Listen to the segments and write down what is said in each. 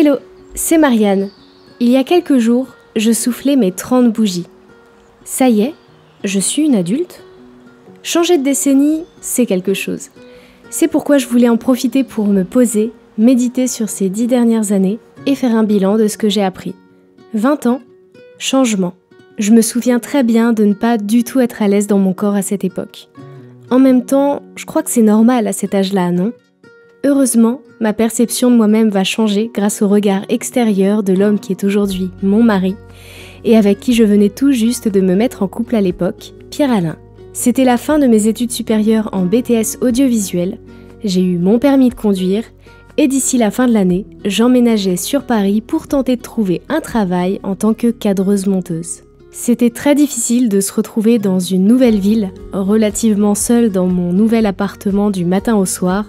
Hello, c'est Marianne. Il y a quelques jours, je soufflais mes 30 bougies. Ça y est, je suis une adulte. Changer de décennie, c'est quelque chose. C'est pourquoi je voulais en profiter pour me poser, méditer sur ces 10 dernières années et faire un bilan de ce que j'ai appris. 20 ans, changement. Je me souviens très bien de ne pas du tout être à l'aise dans mon corps à cette époque. En même temps, je crois que c'est normal à cet âge-là, non ? Heureusement, ma perception de moi-même va changer grâce au regard extérieur de l'homme qui est aujourd'hui mon mari et avec qui je venais tout juste de me mettre en couple à l'époque, Pierre-Alain. C'était la fin de mes études supérieures en BTS audiovisuel, j'ai eu mon permis de conduire et d'ici la fin de l'année, j'emménageais sur Paris pour tenter de trouver un travail en tant que cadreuse-monteuse. C'était très difficile de se retrouver dans une nouvelle ville, relativement seule dans mon nouvel appartement du matin au soir,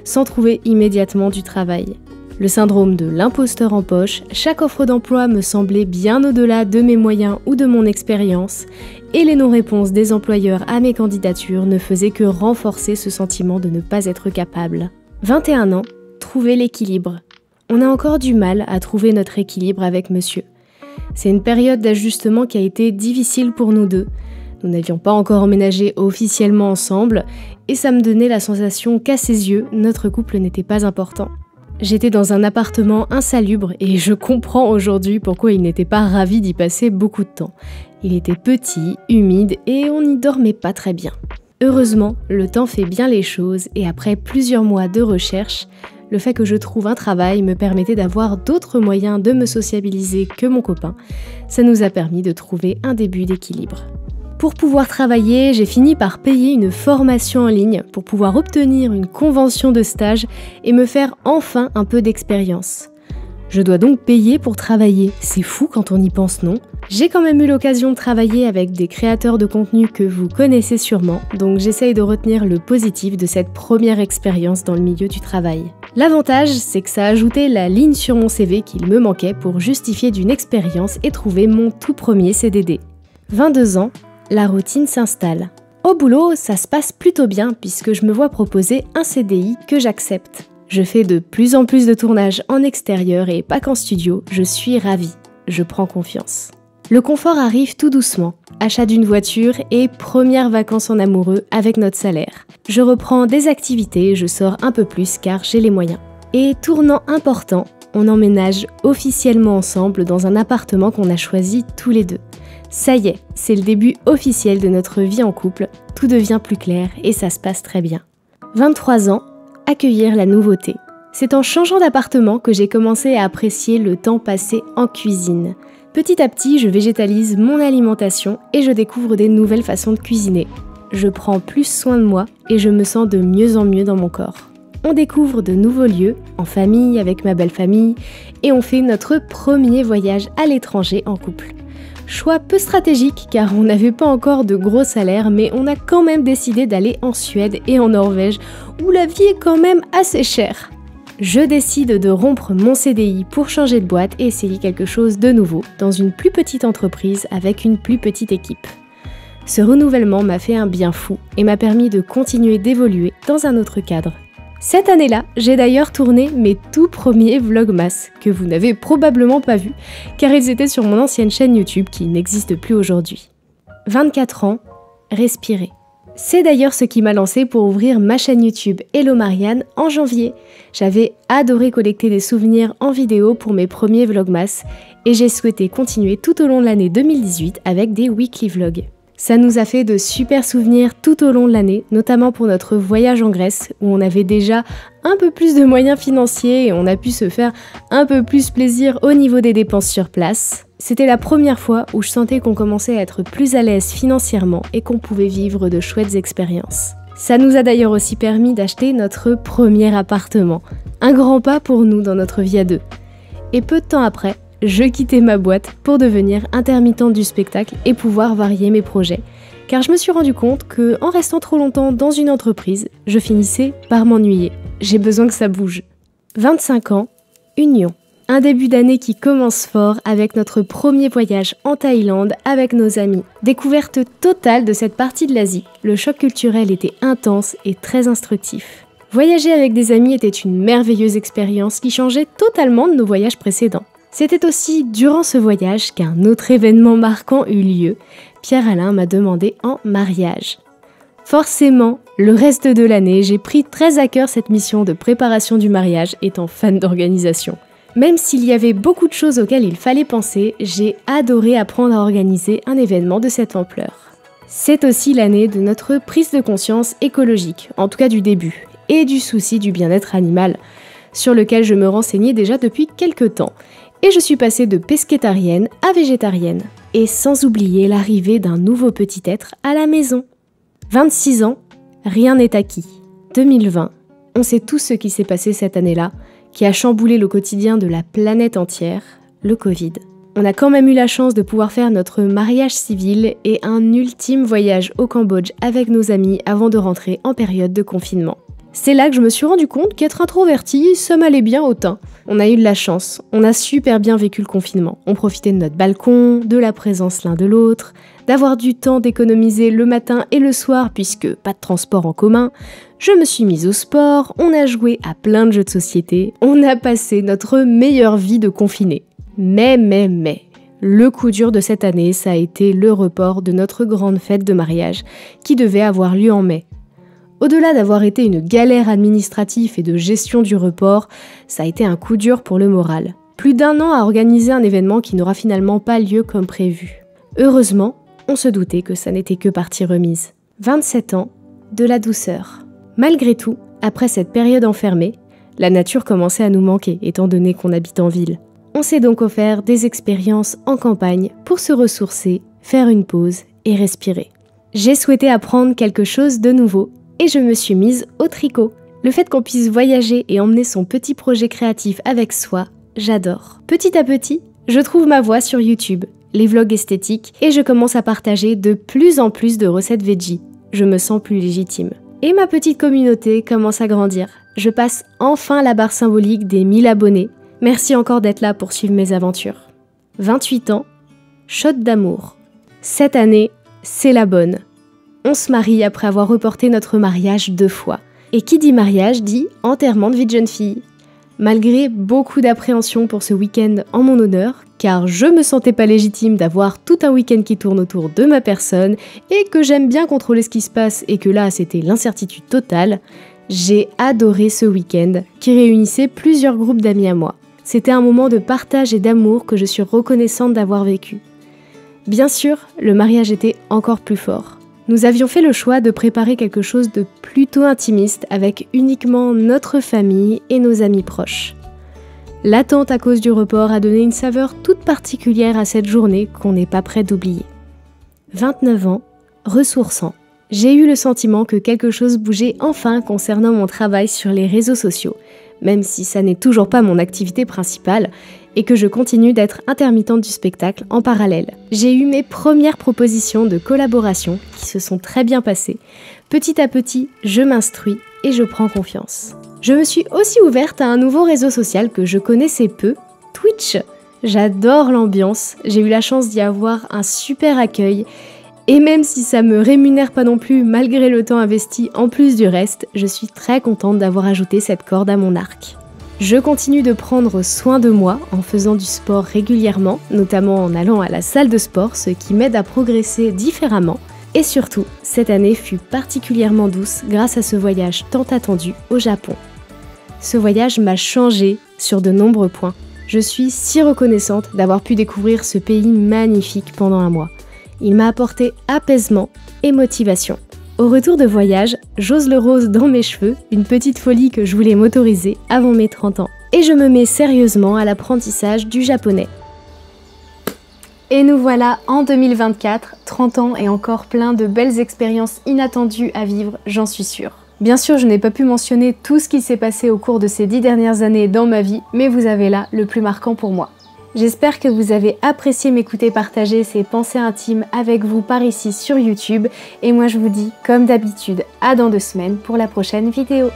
sans trouver immédiatement du travail. Le syndrome de l'imposteur en poche, chaque offre d'emploi me semblait bien au-delà de mes moyens ou de mon expérience, et les non-réponses des employeurs à mes candidatures ne faisaient que renforcer ce sentiment de ne pas être capable. 21 ans, trouver l'équilibre. On a encore du mal à trouver notre équilibre avec monsieur. C'est une période d'ajustement qui a été difficile pour nous deux. Nous n'avions pas encore emménagé officiellement ensemble et ça me donnait la sensation qu'à ses yeux, notre couple n'était pas important. J'étais dans un appartement insalubre et je comprends aujourd'hui pourquoi il n'était pas ravi d'y passer beaucoup de temps. Il était petit, humide et on n'y dormait pas très bien. Heureusement, le temps fait bien les choses et après plusieurs mois de recherche, le fait que je trouve un travail me permettait d'avoir d'autres moyens de me sociabiliser que mon copain. Ça nous a permis de trouver un début d'équilibre. Pour pouvoir travailler, j'ai fini par payer une formation en ligne pour pouvoir obtenir une convention de stage et me faire enfin un peu d'expérience. Je dois donc payer pour travailler, c'est fou quand on y pense, non ? J'ai quand même eu l'occasion de travailler avec des créateurs de contenu que vous connaissez sûrement, donc j'essaye de retenir le positif de cette première expérience dans le milieu du travail. L'avantage, c'est que ça a ajouté la ligne sur mon CV qu'il me manquait pour justifier d'une expérience et trouver mon tout premier CDD. 22 ans, la routine s'installe. Au boulot, ça se passe plutôt bien puisque je me vois proposer un CDI que j'accepte. Je fais de plus en plus de tournages en extérieur et pas qu'en studio, je suis ravie. Je prends confiance. Le confort arrive tout doucement. Achat d'une voiture et premières vacances en amoureux avec notre salaire. Je reprends des activités, je sors un peu plus car j'ai les moyens. Et tournant important, on emménage officiellement ensemble dans un appartement qu'on a choisi tous les deux. Ça y est, c'est le début officiel de notre vie en couple, tout devient plus clair et ça se passe très bien. 23 ans, accueillir la nouveauté. C'est en changeant d'appartement que j'ai commencé à apprécier le temps passé en cuisine. Petit à petit, je végétalise mon alimentation et je découvre des nouvelles façons de cuisiner. Je prends plus soin de moi et je me sens de mieux en mieux dans mon corps. On découvre de nouveaux lieux, en famille, avec ma belle famille, et on fait notre premier voyage à l'étranger en couple. Choix peu stratégique car on n'avait pas encore de gros salaires, mais on a quand même décidé d'aller en Suède et en Norvège, où la vie est quand même assez chère. Je décide de rompre mon CDI pour changer de boîte et essayer quelque chose de nouveau, dans une plus petite entreprise avec une plus petite équipe. Ce renouvellement m'a fait un bien fou et m'a permis de continuer d'évoluer dans un autre cadre. Cette année-là, j'ai d'ailleurs tourné mes tout premiers vlogmas, que vous n'avez probablement pas vus, car ils étaient sur mon ancienne chaîne YouTube qui n'existe plus aujourd'hui. 24 ans, respirer. C'est d'ailleurs ce qui m'a lancé pour ouvrir ma chaîne YouTube Hello Marianne en janvier. J'avais adoré collecter des souvenirs en vidéo pour mes premiers vlogmas et j'ai souhaité continuer tout au long de l'année 2018 avec des weekly vlogs. Ça nous a fait de super souvenirs tout au long de l'année, notamment pour notre voyage en Grèce où on avait déjà un peu plus de moyens financiers et on a pu se faire un peu plus plaisir au niveau des dépenses sur place. C'était la première fois où je sentais qu'on commençait à être plus à l'aise financièrement et qu'on pouvait vivre de chouettes expériences. Ça nous a d'ailleurs aussi permis d'acheter notre premier appartement, un grand pas pour nous dans notre vie à deux. Et peu de temps après, je quittais ma boîte pour devenir intermittente du spectacle et pouvoir varier mes projets, car je me suis rendu compte que en restant trop longtemps dans une entreprise, je finissais par m'ennuyer. J'ai besoin que ça bouge. 25 ans, union. Un début d'année qui commence fort avec notre premier voyage en Thaïlande avec nos amis. Découverte totale de cette partie de l'Asie. Le choc culturel était intense et très instructif. Voyager avec des amis était une merveilleuse expérience qui changeait totalement de nos voyages précédents. C'était aussi durant ce voyage qu'un autre événement marquant eut lieu. Pierre-Alain m'a demandé en mariage. Forcément, le reste de l'année, j'ai pris très à cœur cette mission de préparation du mariage étant fan d'organisation. Même s'il y avait beaucoup de choses auxquelles il fallait penser, j'ai adoré apprendre à organiser un événement de cette ampleur. C'est aussi l'année de notre prise de conscience écologique, en tout cas du début, et du souci du bien-être animal, sur lequel je me renseignais déjà depuis quelques temps. Et je suis passée de pesquétarienne à végétarienne, et sans oublier l'arrivée d'un nouveau petit être à la maison. 26 ans, rien n'est acquis. 2020, on sait tous ce qui s'est passé cette année-là, qui a chamboulé le quotidien de la planète entière, le Covid. On a quand même eu la chance de pouvoir faire notre mariage civil et un ultime voyage au Cambodge avec nos amis avant de rentrer en période de confinement. C'est là que je me suis rendu compte qu'être introvertie, ça m'allait bien au teint. On a eu de la chance, on a super bien vécu le confinement. On profitait de notre balcon, de la présence l'un de l'autre, d'avoir du temps d'économiser le matin et le soir puisque pas de transport en commun. Je me suis mise au sport, on a joué à plein de jeux de société, on a passé notre meilleure vie de confiné. Mais, le coup dur de cette année, ça a été le report de notre grande fête de mariage qui devait avoir lieu en mai. Au-delà d'avoir été une galère administrative et de gestion du report, ça a été un coup dur pour le moral. Plus d'1 an à organiser un événement qui n'aura finalement pas lieu comme prévu. Heureusement, on se doutait que ça n'était que partie remise. 27 ans, de la douceur. Malgré tout, après cette période enfermée, la nature commençait à nous manquer étant donné qu'on habite en ville. On s'est donc offert des expériences en campagne pour se ressourcer, faire une pause et respirer. J'ai souhaité apprendre quelque chose de nouveau et je me suis mise au tricot. Le fait qu'on puisse voyager et emmener son petit projet créatif avec soi, j'adore. Petit à petit, je trouve ma voie sur YouTube, les vlogs esthétiques, et je commence à partager de plus en plus de recettes veggie. Je me sens plus légitime. Et ma petite communauté commence à grandir. Je passe enfin la barre symbolique des 1000 abonnés. Merci encore d'être là pour suivre mes aventures. 28 ans, shot d'amour. Cette année, c'est la bonne. On se marie après avoir reporté notre mariage 2 fois. Et qui dit mariage dit enterrement de vie de jeune fille. Malgré beaucoup d'appréhension pour ce week-end en mon honneur, car je me sentais pas légitime d'avoir tout un week-end qui tourne autour de ma personne et que j'aime bien contrôler ce qui se passe et que là c'était l'incertitude totale, j'ai adoré ce week-end qui réunissait plusieurs groupes d'amis à moi. C'était un moment de partage et d'amour que je suis reconnaissante d'avoir vécu. Bien sûr, le mariage était encore plus fort. Nous avions fait le choix de préparer quelque chose de plutôt intimiste avec uniquement notre famille et nos amis proches. L'attente à cause du report a donné une saveur toute particulière à cette journée qu'on n'est pas prêt d'oublier. 29 ans, ressourçant. J'ai eu le sentiment que quelque chose bougeait enfin concernant mon travail sur les réseaux sociaux, même si ça n'est toujours pas mon activité principale et que je continue d'être intermittente du spectacle en parallèle. J'ai eu mes premières propositions de collaboration qui se sont très bien passées. Petit à petit, je m'instruis et je prends confiance. Je me suis aussi ouverte à un nouveau réseau social que je connaissais peu, Twitch. J'adore l'ambiance, j'ai eu la chance d'y avoir un super accueil et même si ça me rémunère pas non plus malgré le temps investi en plus du reste, je suis très contente d'avoir ajouté cette corde à mon arc. Je continue de prendre soin de moi en faisant du sport régulièrement, notamment en allant à la salle de sport, ce qui m'aide à progresser différemment. Et surtout, cette année fut particulièrement douce grâce à ce voyage tant attendu au Japon. Ce voyage m'a changée sur de nombreux points. Je suis si reconnaissante d'avoir pu découvrir ce pays magnifique pendant un mois. Il m'a apporté apaisement et motivation. Au retour de voyage, j'ose le rose dans mes cheveux, une petite folie que je voulais m'autoriser avant mes 30 ans. Et je me mets sérieusement à l'apprentissage du japonais. Et nous voilà en 2024, 30 ans et encore plein de belles expériences inattendues à vivre, j'en suis sûre. Bien sûr, je n'ai pas pu mentionner tout ce qui s'est passé au cours de ces 10 dernières années dans ma vie, mais vous avez là le plus marquant pour moi. J'espère que vous avez apprécié m'écouter partager ces pensées intimes avec vous par ici sur YouTube. Et moi je vous dis, comme d'habitude, à dans 2 semaines pour la prochaine vidéo.